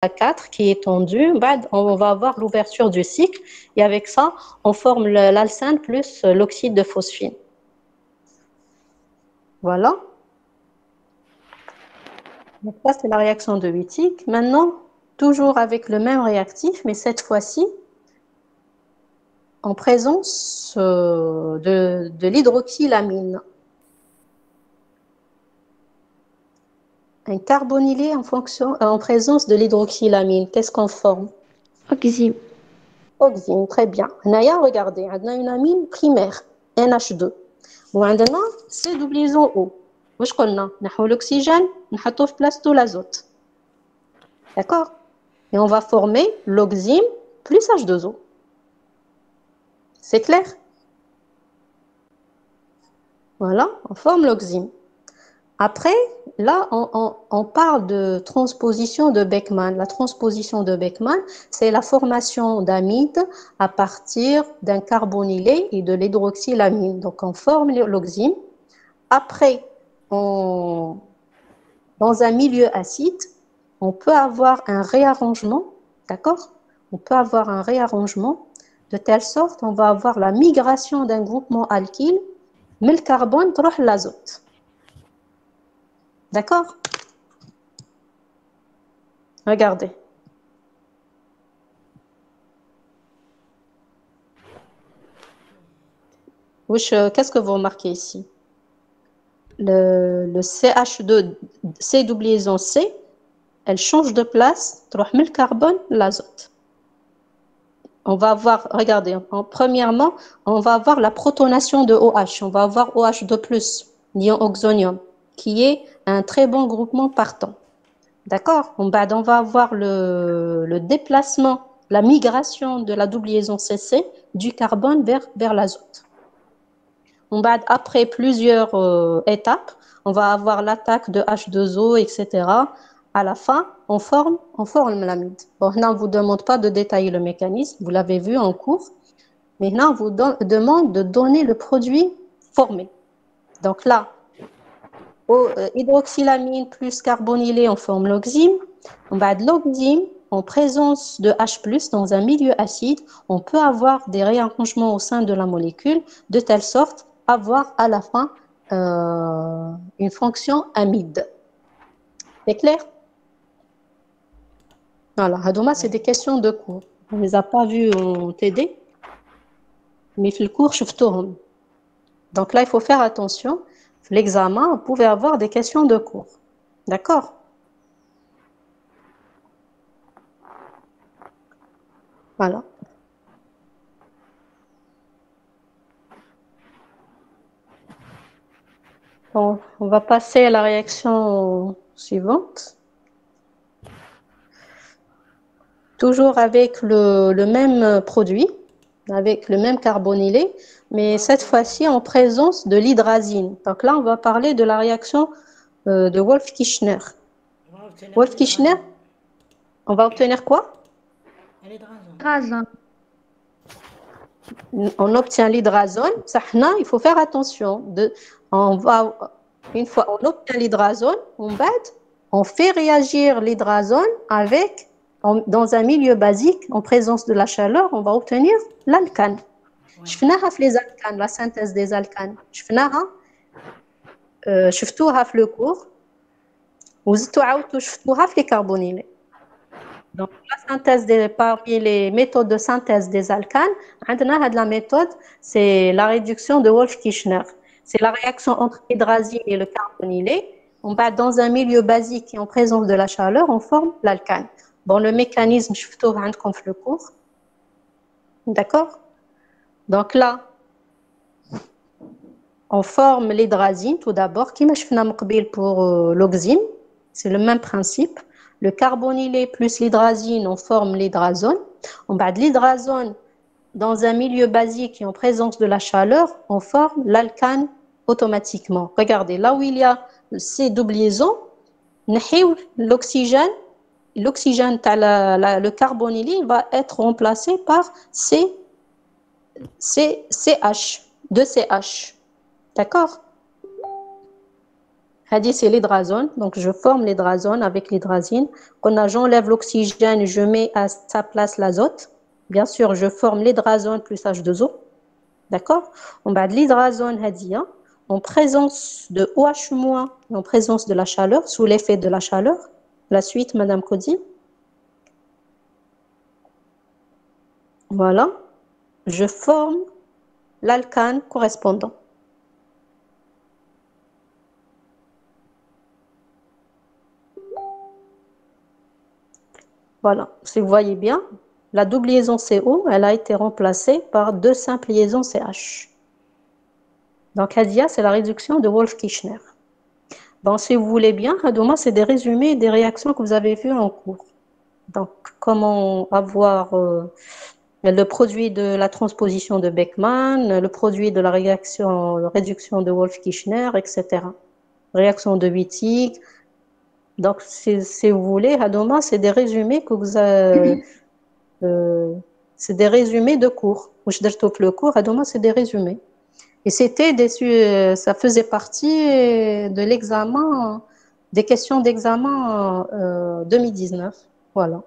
4 qui est tendue. On va avoir l'ouverture du cycle et avec ça, on forme l'alcène plus l'oxyde de phosphine. Voilà. Donc ça, c'est la réaction de Wittig. Maintenant, toujours avec le même réactif, mais cette fois-ci, en présence de l'hydroxylamine. Un carbonylé en présence de l'hydroxylamine, qu'est-ce qu'on forme? Oxyme. Oxyme, très bien. Regardez, on a une amine primaire, NH2. وعندنا C doublison O. واش قلنا نحو l'oxygène نحطوه في بلاصتو l'azote. D'accord? Et on va former l'oxyme plus H2O. C'est clair? Voilà, on forme l'oxyme. Après, là, on parle de transposition de Beckmann. La transposition de Beckmann, c'est la formation d'amide à partir d'un carbonylé et de l'hydroxylamine. Donc, on forme l'oxyme. Après, dans un milieu acide, on peut avoir un réarrangement, d'accord? On peut avoir un réarrangement de telle sorte on va avoir la migration d'un groupement alkyle, mais le carbone تروح l'azote. D'accord? Regardez. Qu'est-ce que vous remarquez ici? Le CH2, C doublison C, elle change de place, تروح من le carbone, l'azote. On va avoir, regardez, premièrement, on va avoir la protonation de OH. On va avoir OH2+, l'ion oxonium, qui est un très bon groupement partant. D'accord? On va avoir le déplacement, la migration de la double-liaison CC du carbone vers l'azote. Après plusieurs étapes, on va avoir l'attaque de H2O, etc. À la fin, on forme l'amide. Bon, là, on ne vous demande pas de détailler le mécanisme, vous l'avez vu en cours. Mais là, on vous demande de donner le produit formé. Donc là, hydroxylamine plus carbonylé, on forme l'oxyme. On va de l'oxyme en présence de H+, dans un milieu acide, on peut avoir des réarrangements au sein de la molécule de telle sorte avoir à la fin une fonction amide. C'est clair? Voilà, Hadouma, c'est des questions de cours. On ne les a pas vues en TD, mais le cours, je fais. Donc là, il faut faire attention. L'examen, vous pouvez avoir des questions de cours. D'accord? Voilà. Bon, on va passer à la réaction suivante. Toujours avec le même produit, avec le même carbonylé, mais cette fois-ci en présence de l'hydrazine. Donc là, on va parler de la réaction de Wolff-Kishner. Wolff-Kishner, on va obtenir quoi? L'hydrazone. On obtient l'hydrazone. Il faut faire attention. Une fois on obtient l'hydrazone, on fait réagir l'hydrazone dans un milieu basique, en présence de la chaleur, on va obtenir l'alcane. شفناها في les alcanes, la synthèse des alcanes. شفتوها في le cours. وزدتوا عاودتوا شفتوها في les carbonylés. Donc, parmi les méthodes de synthèse des alcanes, la méthode, c'est la réduction de Wolff-Kishner. C'est la réaction entre l'hydrazine et le carbonylé. Dans un milieu basique et en présence de la chaleur, on forme l'alcane. Bon, le mécanisme, je vais vous le cours. D'accord? Donc là, on forme l'hydrazine tout d'abord, qui m'a pour l'oxyme. C'est le même principe. Le carbonylé plus l'hydrazine, on forme l'hydrazone. On bat de l'hydrazone dans un milieu basique et en présence de la chaleur, on forme l'alcane automatiquement. Regardez, là où il y a ces double liaisons, l'oxygène, le carbonylé va être remplacé par CH, 2CH. D'accord? Hadi, c'est l'hydrazone. Donc, je forme l'hydrazone avec l'hydrazine. J'enlève l'oxygène, je mets à sa place l'azote. Bien sûr, je forme l'hydrazone plus H2O. D'accord? On va de l'hydrazone, hadi, hein, en présence de OH-, en présence de la chaleur, sous l'effet de la chaleur. La suite, Madame Cody. Voilà. Je forme l'alcane correspondant. Voilà, si vous voyez bien, la double liaison CO, elle a été remplacée par deux simples liaisons CH. Donc, Hadia, c'est la réduction de Wolff-Kishner. Bon, si vous voulez bien, Hadouma, c'est des résumés des réactions que vous avez vues en cours. Donc, comment avoir le produit de la transposition de Beckmann, le produit de la réduction de Wolff-Kishner, etc. Réaction de Wittig. Donc, si vous voulez, Hadouma, c'est des résumés que vous avez... c'est des résumés de cours. Le cours, Hadouma, c'est des résumés. Et ça faisait partie de l'examen, des questions d'examen 2019. Voilà.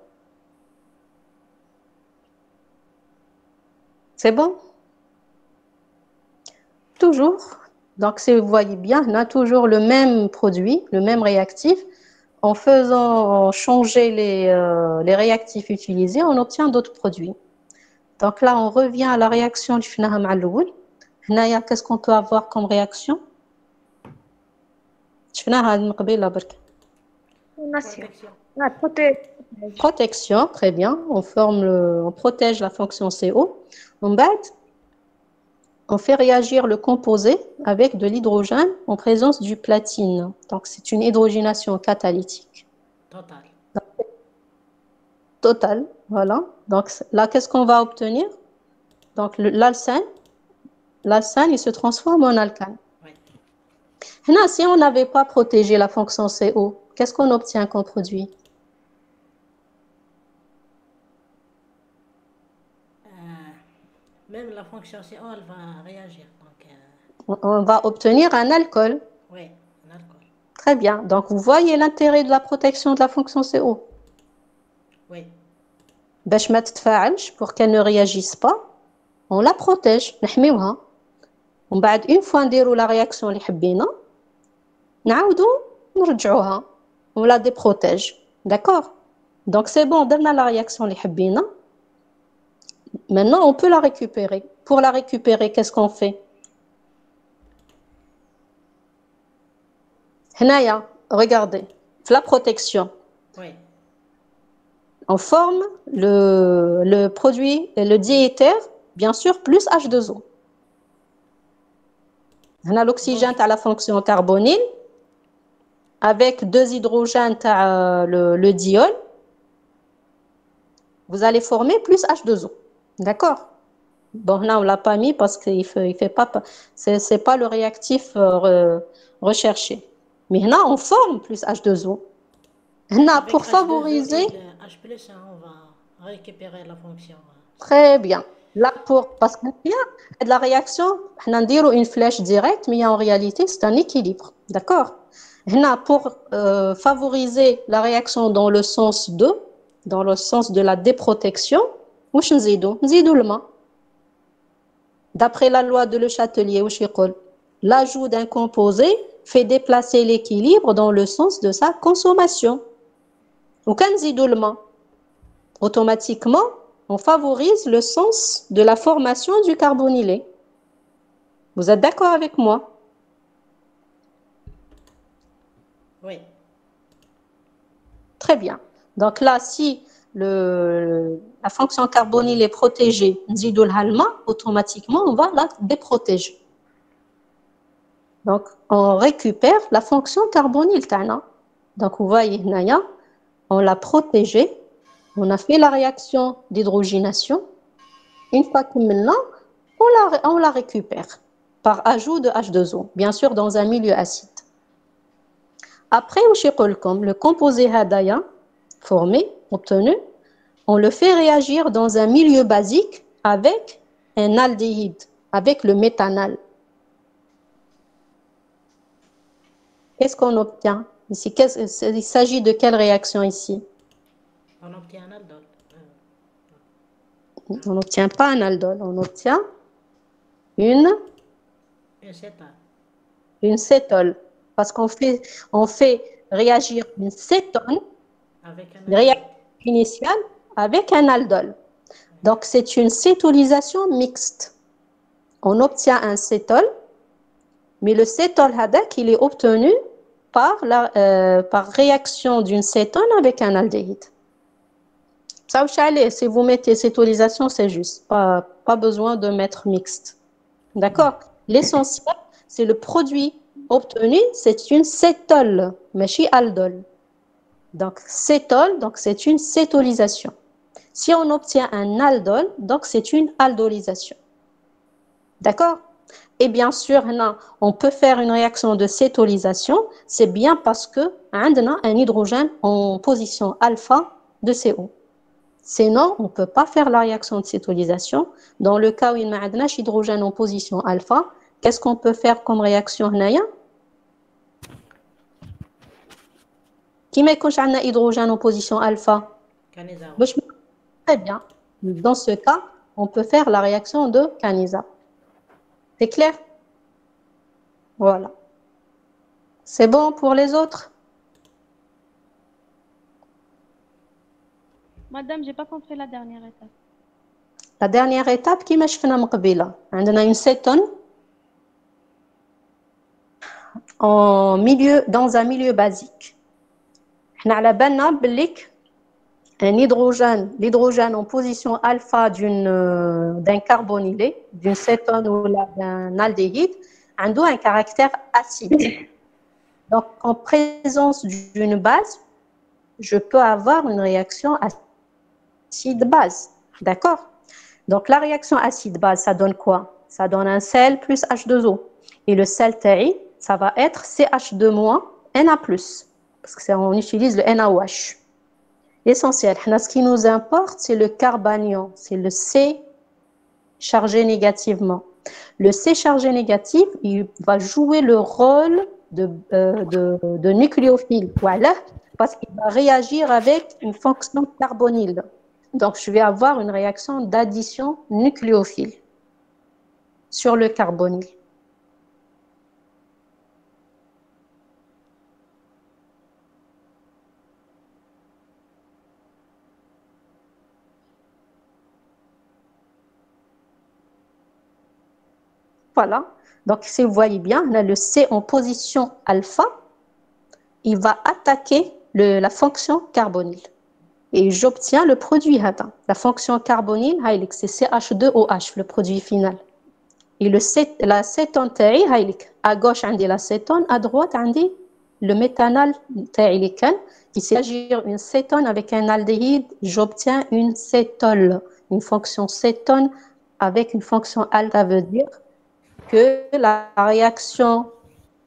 C'est bon? Toujours. Donc, si vous voyez bien, on a toujours le même produit, le même réactif. En faisant changer les réactifs utilisés, on obtient d'autres produits. Donc là, on revient à la réaction du Fnaham al-Loul. Qu'est-ce qu'on peut avoir comme réaction? Protection, très bien. On protège la fonction CO. On fait réagir le composé avec de l'hydrogène en présence du platine. Donc, c'est une hydrogénation catalytique. Totale, voilà. Donc là, qu'est-ce qu'on va obtenir? Donc, l'alcène, il se transforme en alcane. Oui. Si on n'avait pas protégé la fonction CO, qu'est-ce qu'on obtient comme produit? Même la fonction CO, elle va réagir. Donc, on va obtenir un alcool. Oui, un alcool. Très bien. Donc, vous voyez l'intérêt de la protection de la fonction CO? Oui. باش ما تتفاعلش, pour qu'elle ne réagisse pas, on la protège, نحميوها. ومن بعد une fois نديروا la réaction اللي حبينا, نعاودوا نرجعوها. On la déprotège. D'accord? Donc, c'est bon, درنا la réaction اللي حبينا. Maintenant, on peut la récupérer. Pour la récupérer, qu'est-ce qu'on fait? هنايا, regardez, la protection. Oui. On forme le produit, le diéther, bien sûr, plus H2O. On a l'oxygène à la fonction carbonyle avec deux hydrogènes à le diol. Vous allez former plus H2O. D'accord? Bon, là, on ne l'a pas mis parce qu'il fait pas, c'est pas le réactif recherché. Mais là, on forme plus H2O. Là, pour favoriser... H+, on va récupérer la fonction. Très bien. Là, parce qu'il y a de la réaction, on a une flèche directe, mais en réalité, c'est un équilibre. D'accord? Là, pour favoriser la réaction dans le sens de la déprotection, nous le main. D'après la loi de Le Chatelier, l'ajout d'un composé fait déplacer l'équilibre dans le sens de sa consommation. Ou quand automatiquement, on favorise le sens de la formation du carbonylé. Vous êtes d'accord avec moi? Oui. Très bien. Donc là, si la fonction carbonyle est protégée, automatiquement, on va la déprotéger. Donc, on récupère la fonction carbonyle. Donc, vous voyez, on l'a protégée. On a fait la réaction d'hydrogénation. Une fois que maintenant, on la récupère par ajout de H2O, bien sûr dans un milieu acide. Après, le composé Hadaya formé, obtenu, on le fait réagir dans un milieu basique avec un aldéhyde, avec le méthanal. qu'est-ce qu'on obtient ici? Il s'agit de quelle réaction ici? On obtient un aldol. On n'obtient pas un aldol, on obtient une Cétone. une cétole. Parce on fait réagir une cétone, Avec un une aldol. réaction initiale, avec un aldol. Donc, c'est une cétolisation mixte. On obtient un cétol, mais le cétol hadak, il est obtenu par réaction d'une cétone avec un aldéhyde. Ça, si vous mettez cétolisation, c'est juste. Pas besoin de mettre mixte. D'accord? L'essentiel, c'est le produit obtenu, c'est une cétole, mais chez aldol. Donc, cétole, donc c'est une cétolisation. Si on obtient un aldol, donc c'est une aldolisation. D'accord? Et bien sûr, on peut faire une réaction de cétolisation, c'est bien parce que on a un hydrogène en position alpha de CO. Sinon, on ne peut pas faire la réaction de cétolisation. Dans le cas où il n'y a pas d'hydrogène en position alpha, qu'est-ce qu'on peut faire comme réaction هنايا? Qui met quand on a hydrogène en position alpha? Canésao. Très bien. Dans ce cas, on peut faire la réaction de Canisa. C'est clair? Voilà. C'est bon pour les autres? Madame, j'ai pas compris la dernière étape. La dernière étape, كيما شفنا من قبيله عندنا une cétone dans un milieu basique. حنا على بالنا بليك l'hydrogène en position alpha d'un carbonylé, d'une cétone ou d'un aldéhyde, a un caractère acide. Donc, en présence d'une base, je peux avoir une réaction acide-base. D'accord? Donc, la réaction acide-base, ça donne quoi? Ça donne un sel plus H2O. Et le sel TI, ça va être CH2- Na+. Parce qu'on utilise le NaOH. L'essentiel, ce qui nous importe, c'est le carbanion, c'est le C chargé négativement. Le C chargé négatif, il va jouer le rôle de nucléophile. Voilà, parce qu'il va réagir avec une fonction carbonyle. Donc, je vais avoir une réaction d'addition nucléophile sur le carbonyle. Voilà. Donc, si vous voyez bien, là, le C en position alpha, il va attaquer la fonction carbonyle. Et j'obtiens le produit hada. La fonction carbonyle, c'est CH2OH, le produit final. Et la cétone taï, à gauche, on dit la cétone, à droite, on dit le méthanol taï. Il s'agit d'une cétone avec un aldéhyde, j'obtiens une cétole, une fonction cétone avec une fonction alpha. Ça veut dire que la réaction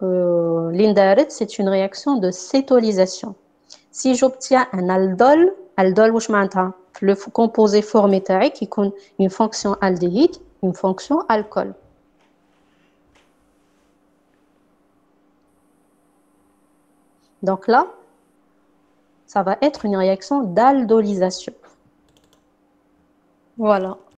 l'indirect, c'est une réaction de cétolisation. Si j'obtiens un aldol, le composé formé qui a une fonction aldéhyde, une fonction alcool. Donc là, ça va être une réaction d'aldolisation. Voilà.